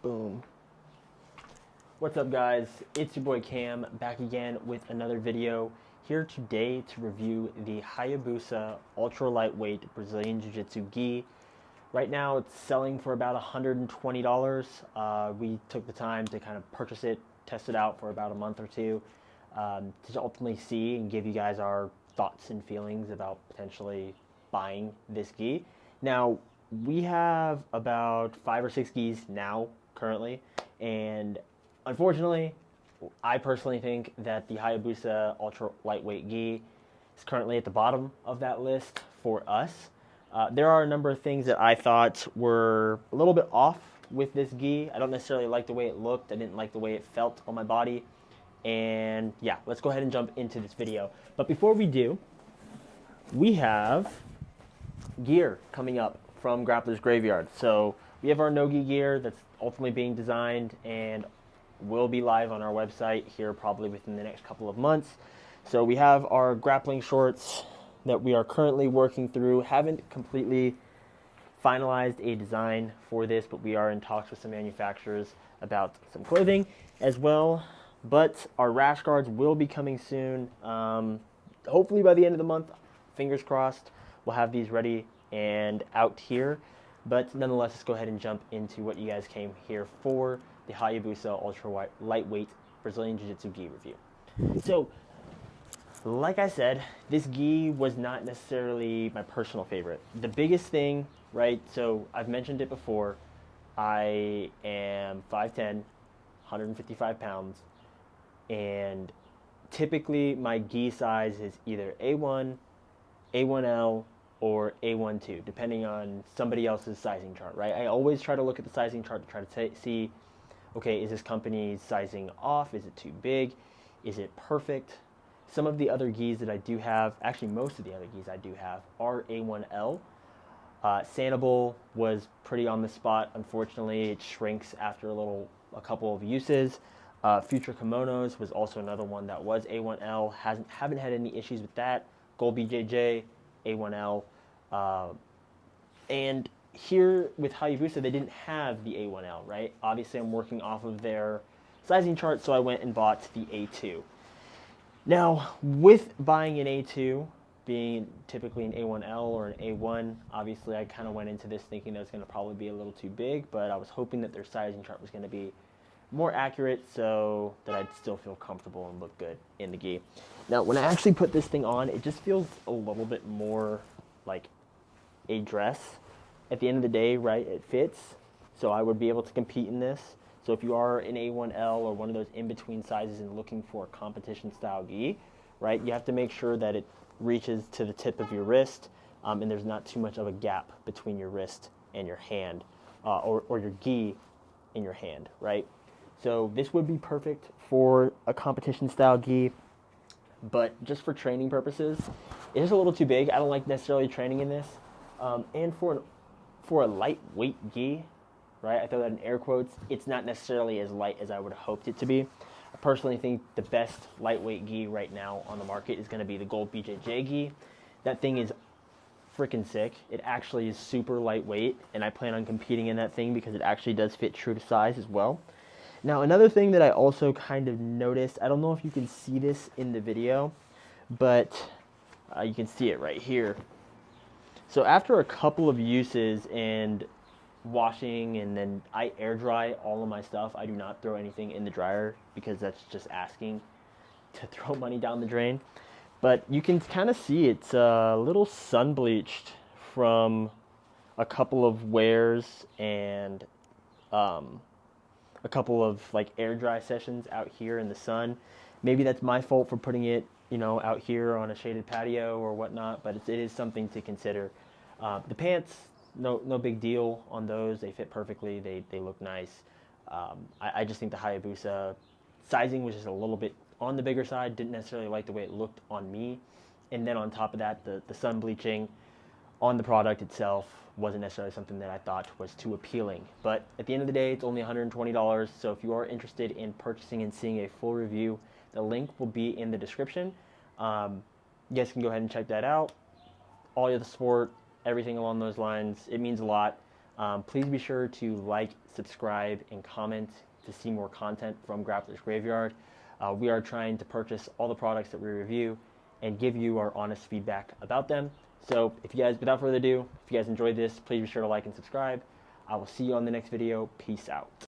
Boom. What's up, guys? It's your boy Cam, back again with another video. Here today to review the Hayabusa ultra lightweight Brazilian Jiu-Jitsu gi. Right now it's selling for about $120. We took the time to kind of purchase it, test it out for about a month or two, to ultimately see and give you guys our thoughts and feelings about potentially buying this gi. Now, we have about 5 or 6 gis now currently, and unfortunately, I personally think that the Hayabusa ultra lightweight gi is currently at the bottom of that list for us. There are a number of things that I thought were a little bit off with this gi. I don't necessarily like the way it looked. I didn't like the way it felt on my body. And yeah, let's go ahead and jump into this video. But before we do, we have gear coming up from Grappler's Graveyard. So we have our no-gi gear that's ultimately being designed and will be live on our website here probably within the next couple of months. So we have our grappling shorts that we are currently working through. Haven't completely finalized a design for this, but we are in talks with some manufacturers about some clothing as well. But our rash guards will be coming soon. Hopefully by the end of the month, fingers crossed, we'll have these ready and out here. But nonetheless, let's go ahead and jump into what you guys came here for, the Hayabusa ultra lightweight Brazilian Jiu-Jitsu gi review. So, like I said, this gi was not necessarily my personal favorite. The biggest thing, right, so I've mentioned it before, I am 5'10", 155 pounds, and typically my gi size is either A1, A1L, or A12, depending on somebody else's sizing chart, right? I always try to look at the sizing chart to try to see, okay, is this company's sizing off? Is it too big? Is it perfect? Some of the other gis that I do have, actually most of the other gis I do have, are A1L. Sanibel was pretty on the spot. Unfortunately, it shrinks after a couple of uses. Future Kimonos was also another one that was A1L. Haven't had any issues with that. Gold BJJ, A1L. And here with Hayabusa, they didn't have the A1L, right? Obviously, I'm working off of their sizing chart, so I went and bought the A2. Now, with buying an A2, being typically an A1L or an A1, obviously I kind of went into this thinking that it was going to probably be a little too big, but I was hoping that their sizing chart was going to be more accurate so that I'd still feel comfortable and look good in the gi. Now, when I actually put this thing on, it just feels a little bit more like a dress. At the end of the day, right, it fits, so I would be able to compete in this. So if you are an A1L or one of those in-between sizes and looking for a competition-style gi, right, you have to make sure that it reaches to the tip of your wrist, and there's not too much of a gap between your wrist and your hand, or your gi in your hand, right? So this would be perfect for a competition-style gi, but just for training purposes, it is a little too big. I don't like necessarily training in this, and for a lightweight gi, right? I throw that in air quotes. It's not necessarily as light as I would have hoped it to be. I personally think the best lightweight gi right now on the market is going to be the Gold BJJ gi. That thing is freaking sick. It actually is super lightweight, and I plan on competing in that thing because it actually does fit true to size as well. Now, another thing that I also kind of noticed, I don't know if you can see this in the video, but you can see it right here. So after a couple of uses and washing, and then I air dry all of my stuff. I do not throw anything in the dryer because that's just asking to throw money down the drain. But you can kind of see it's a little sun bleached from a couple of wears and a couple of like air dry sessions out here in the sun. Maybe that's my fault for putting it, out here on a shaded patio or whatnot, but it is something to consider. The pants, no big deal on those. They fit perfectly. They look nice. I just think the Hayabusa sizing was just a little bit on the bigger side. Didn't necessarily like the way it looked on me. And then on top of that, the sun bleaching on the product itself wasn't necessarily something that I thought was too appealing. But at the end of the day, it's only $120. So if you are interested in purchasing and seeing a full review, the link will be in the description. You guys can go ahead and check that out. All of the support, everything along those lines, it means a lot. Please be sure to like, subscribe, and comment to see more content from Grappler's Graveyard. We are trying to purchase all the products that we review and give you our honest feedback about them. So if you guys, without further ado, if you guys enjoyed this, please be sure to like and subscribe. I will see you on the next video. Peace out.